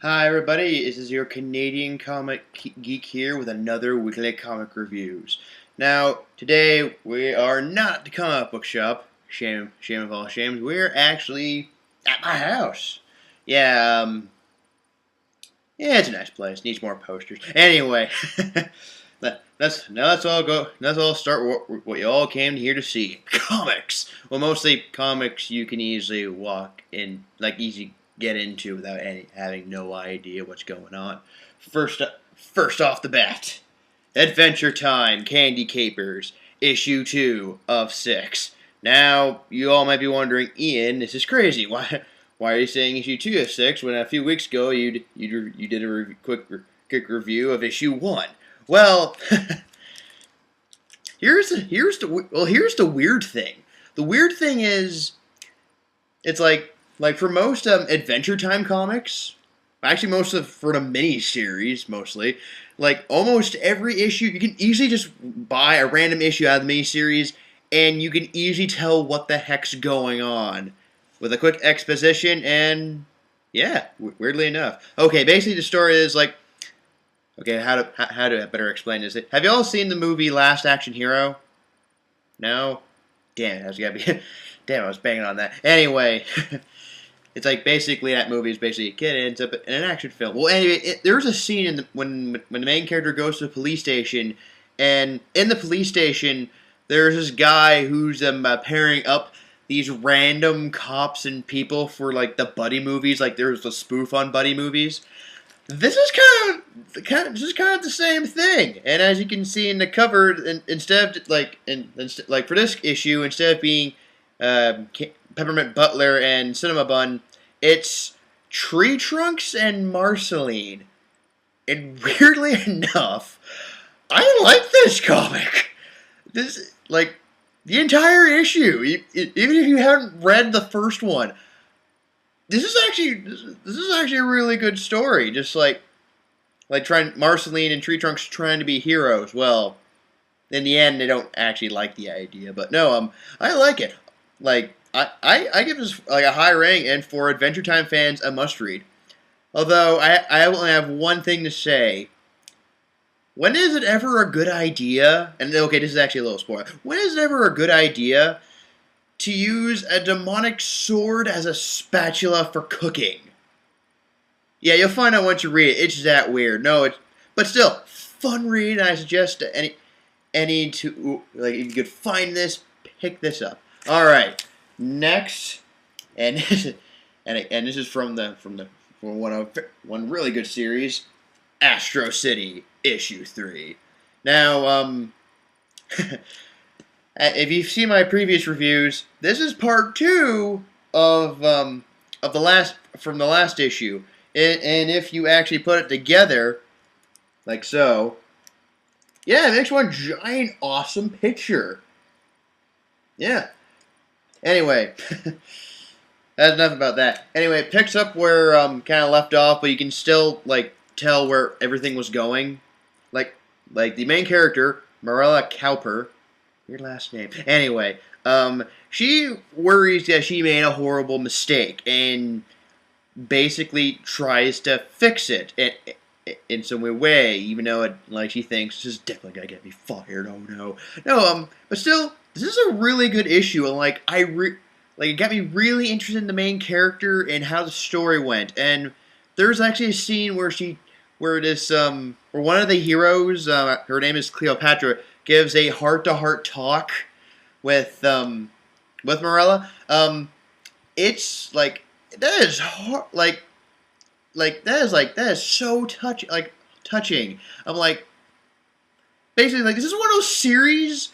Hi everybody, this is your Canadian comic geek here with another weekly comic reviews. Now, today we are not at the comic book shop, shame of all shames, we're actually at my house. Yeah, yeah, it's a nice place, needs more posters. Anyway, let's all start what you all came here to see, comics. Well, mostly comics you can easily walk in, easy get into without having no idea what's going on. First off the bat, Adventure Time Candy Capers, issue 2 of 6. Now, you all might be wondering, Ian, this is crazy. Why are you saying issue 2 of 6 when a few weeks ago you did a quick review of issue 1? Well, here's the weird thing. The weird thing is, it's like for most Adventure Time comics, actually for the mini-series mostly, almost every issue, you can easily just buy a random issue out of the mini-series, and you can easily tell what the heck's going on with a quick exposition, and yeah, weirdly enough. Okay, basically the story is okay, how do I better explain this? Have you all seen the movie Last Action Hero? No? Damn, it has gotta be. Damn, I was banging on that. Anyway, it's basically that movie is basically a kid ends up in an action film. Well, anyway, there's a scene when the main character goes to the police station, and in the police station, there's this guy who's pairing up these random cops and people for the buddy movies. There's a spoof on buddy movies. This is kind of the same thing. And as you can see in the cover, instead of for this issue, instead of being Peppermint Butler and Cinema Bun, it's Tree Trunks and Marceline. And weirdly enough, I like this comic. This the entire issue, even if you haven't read the first one, this is actually a really good story. Just trying Marceline and Tree Trunks trying to be heroes. Well, in the end, they don't actually like the idea, but no, I like it. I give this a high rating, and for Adventure Time fans, a must read. Although I only have one thing to say. When is it ever a good idea? And okay, this is actually a little spoiler. When is it ever a good idea to use a demonic sword as a spatula for cooking? Yeah, you'll find out once you read it. It's that weird. No, but still fun read. And I suggest to any to if you could find this, pick this up. All right, next, and this is from one really good series, Astro City issue 3. Now, if you've seen my previous reviews, this is part 2 of the last issue, and if you actually put it together, like so, yeah, it makes one giant awesome picture. Yeah. Anyway, that's enough about that. Anyway, it picks up where kind of left off, but you can still tell where everything was going. Like the main character, Marilla Cowper, your last name. Anyway, she worries that she made a horrible mistake and basically tries to fix it in some weird way, even though she thinks this is definitely gonna get me fired. Oh no, but still, this is a really good issue, and it got me really interested in the main character and how the story went. And there's actually a scene where one of the heroes, her name is Cleopatra, gives a heart-to-heart talk with Marilla. It's that is hard, that is so touching. I'm basically this is one of those series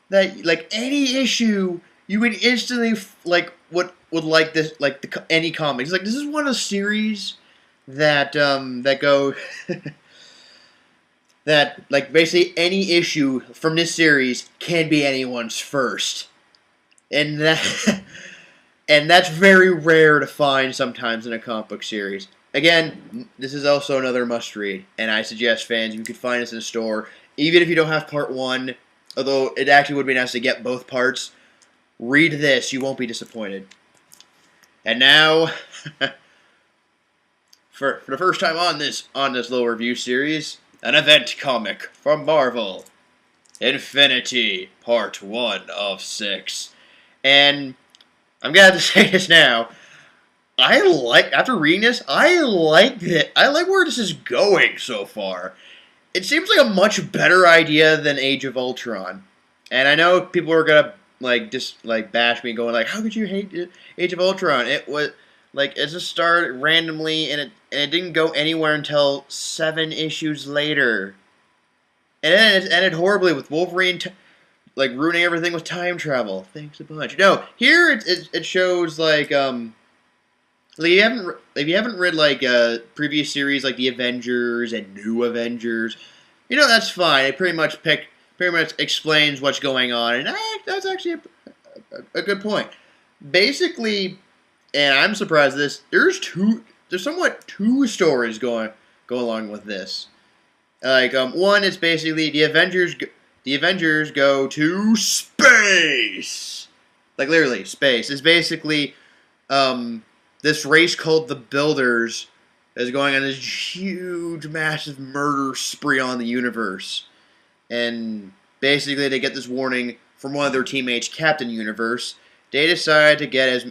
that any issue you would instantly would like this any comics. This is one of the series that go that basically any issue from this series can be anyone's first, and that's very rare to find sometimes in a comic book series. Again, this is also another must read, and I suggest fans, you can find this in a store, even if you don't have part 1, although it actually would be nice to get both parts. Read this, you won't be disappointed. And now, for the first time on this little review series, an event comic from Marvel, Infinity, Part 1 of 6. And I'm gonna have to say this now. After reading this, I like it. I like where this is going so far. It seems like a much better idea than Age of Ultron. And I know people are gonna bash me, going like, "How could you hate Age of Ultron?" It was like it just started randomly, and it didn't go anywhere until 7 issues later. And then it ended horribly with Wolverine, ruining everything with time travel. Thanks a bunch. No, here it shows if you haven't read previous series like the Avengers and New Avengers, that's fine. It pretty much explains what's going on, and that's actually a good point. Basically, and I'm surprised at this. There's somewhat two stories going along with this. One is basically the Avengers go to space. Like literally space. It's basically this race called the Builders is going on this huge, massive murder spree on the universe. And basically they get this warning from one of their teammates, Captain Universe. They decide to get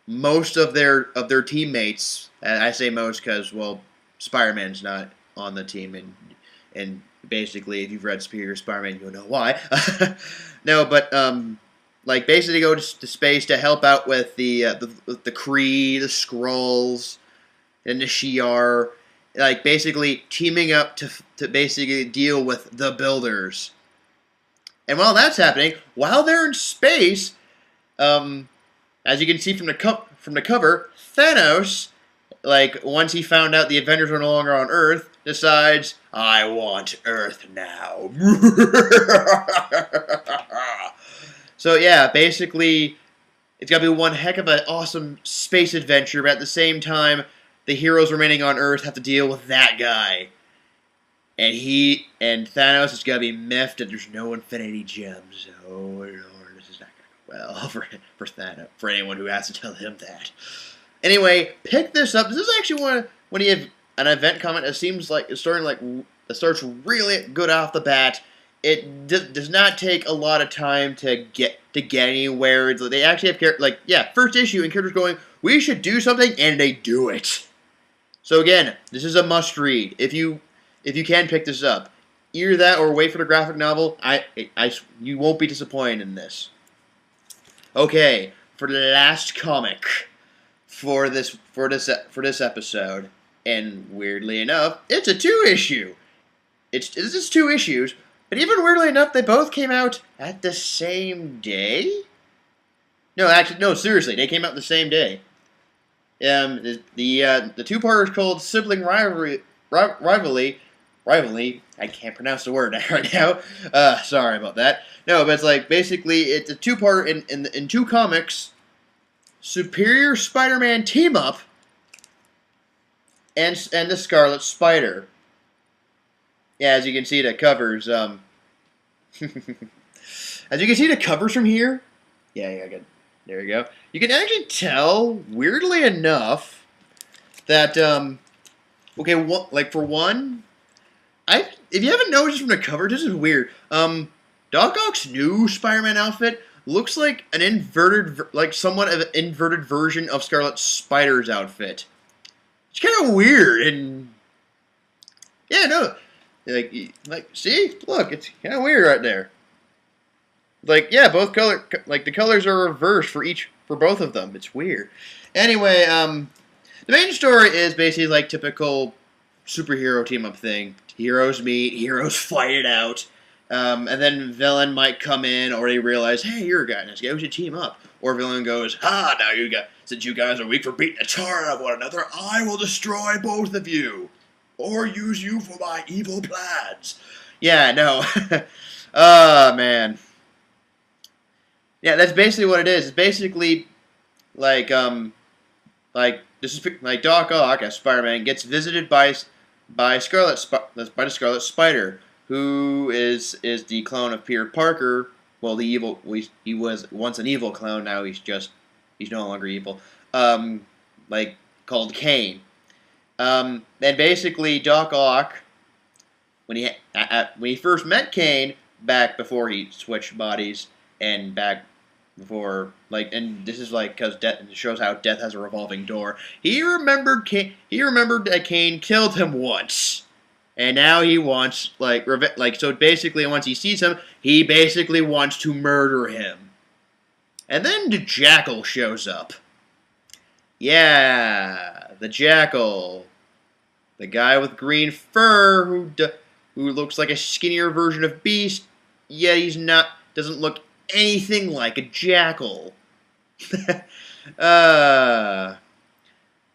most of their teammates, and I say most because, well, Spider-Man's not on the team, and basically, if you've read Superior Spider-Man, you'll know why. No, but basically go to space to help out with the Kree, the Skrulls, and the Shi'ar, basically teaming up to basically deal with the Builders. And while that's happening, while they're in space, as you can see from the cover, Thanos, once he found out the Avengers were no longer on Earth, decides, I want Earth now. So yeah, basically, it's got to be one heck of an awesome space adventure, but at the same time, the heroes remaining on Earth have to deal with that guy. And Thanos is going to be miffed that there's no Infinity Gems. Oh Lord, this is not going to go well for Thanos, for anyone who has to tell him that. Anyway, pick this up. This is actually when you have an event comic that seems like it's starts really good off the bat. It does not take a lot of time to get anywhere. They actually have first issue and characters going, we should do something, and they do it. So again, this is a must read. If you can pick this up, either that or wait for the graphic novel. You won't be disappointed in this. Okay, for the last comic for this episode, and weirdly enough, it's a 2-issue. This is 2 issues, but even weirdly enough, they both came out at the same day. No, seriously, they came out the same day. The 2-parter is called Sibling Rivalry. I can't pronounce the word right now. Sorry about that. No, but it's basically it's a 2-part in 2 comics. Superior Spider-Man team up and the Scarlet Spider. Yeah, as you can see the covers. As you can see the covers from here. Yeah, good. There you go. You can actually tell, weirdly enough, that for one, if you haven't noticed from the cover, this is weird. Doc Ock's new Spider-Man outfit looks like an somewhat of an inverted version of Scarlet Spider's outfit. It's kind of weird, and yeah, no, see, look, it's kind of weird right there. Both the colors are reversed for both of them. It's weird. Anyway, the main story is basically typical superhero team up thing. Heroes meet, heroes fight it out. And then villain might come in, or they realize, hey, you're a guy, nice guy, we should team up. Or villain goes, now since you guys are weak for beating the tar out of one another, I will destroy both of you. Or use you for my evil plans. Yeah, no. Oh, man. Yeah, that's basically what it is. It's basically this is Doc Ock as Spider-Man gets visited by the Scarlet Spider, who is the clone of Peter Parker. Well, he was once an evil clone. Now he's no longer evil. Called Kane. And basically, Doc Ock, when he first met Kane back before he switched bodies, and back before, like, and this is like because death it shows how death has a revolving door. He remembered that Kane killed him once. And now he wants, like, so basically, once he sees him, he basically wants to murder him. And then the Jackal shows up. Yeah, the Jackal. The guy with green fur who looks like a skinnier version of Beast, yet doesn't look anything like a jackal.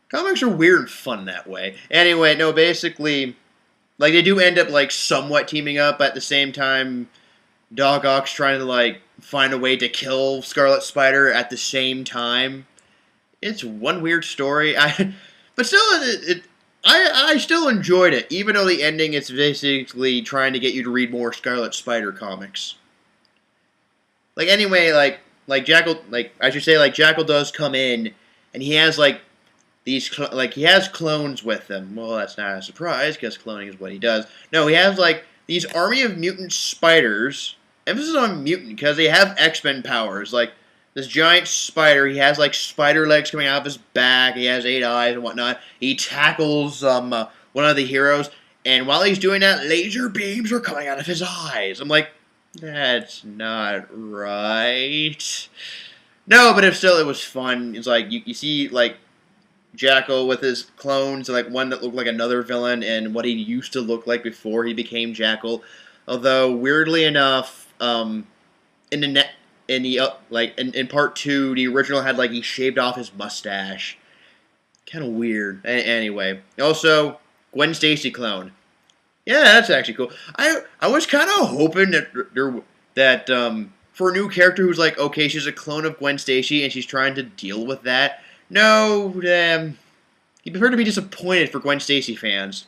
Comics are weird and fun that way. Anyway, no, basically, like, they do end up, like, somewhat teaming up at the same time. Doc Ock's trying to, like, find a way to kill Scarlet Spider at the same time. It's one weird story. But still, I still enjoyed it, even though the ending is basically trying to get you to read more Scarlet Spider comics. Like, anyway, like Jackal, like, I should say, like, Jackal does come in, and he has, like, he has clones with him. Well, that's not a surprise, because cloning is what he does. No, he has, like, these army of mutant spiders. Emphasis on mutant, because they have X-Men powers. Like, this giant spider, he has, like, spider legs coming out of his back. He has 8 eyes and whatnot. He tackles one of the heroes, and while he's doing that, laser beams are coming out of his eyes. I'm like, that's not right. No, but it was fun. It's like, you see, like, Jackal with his clones, like one that looked like another villain, and what he used to look like before he became Jackal. Although, weirdly enough, in part 2, the original had, like, he shaved off his mustache. Kind of weird. Anyway, also, Gwen Stacy clone. Yeah, that's actually cool. I was kind of hoping that for a new character who's like, okay, she's a clone of Gwen Stacy and she's trying to deal with that. No, you'd prefer to be disappointed for Gwen Stacy fans.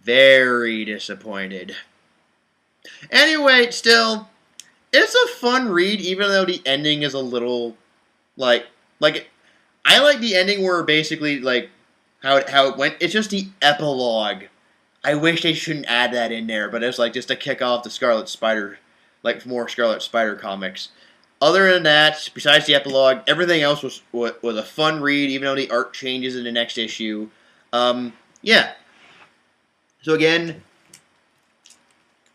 Very disappointed. Anyway, still, it's a fun read, even though the ending is a little, I like the ending where basically, like, how it went. It's just the epilogue. I wish they shouldn't add that in there, but it's like just to kick off the Scarlet Spider, like more Scarlet Spider comics. Other than that, besides the epilogue, everything else was a fun read, even though the art changes in the next issue. Yeah. So again,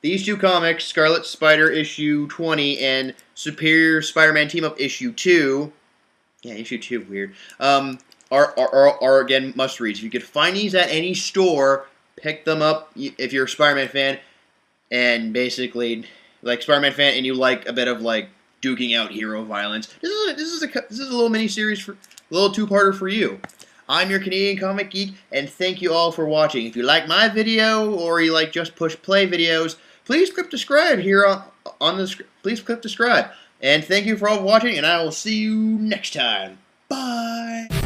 these two comics, Scarlet Spider issue 20 and Superior Spider-Man Team Up issue 2, yeah, issue 2, weird, are again must-reads. If you could find these at any store, pick them up if you're a Spider-Man fan, and basically, like, Spider-Man fan, and you like a bit of, like, duking out hero violence. This is a little mini-series, a little two-parter for you. I'm your Canadian Comic Geek, and thank you all for watching. If you like my video, or you like Just Push Play videos, please click subscribe here on the. Please click subscribe, and thank you for all watching, and I will see you next time. Bye.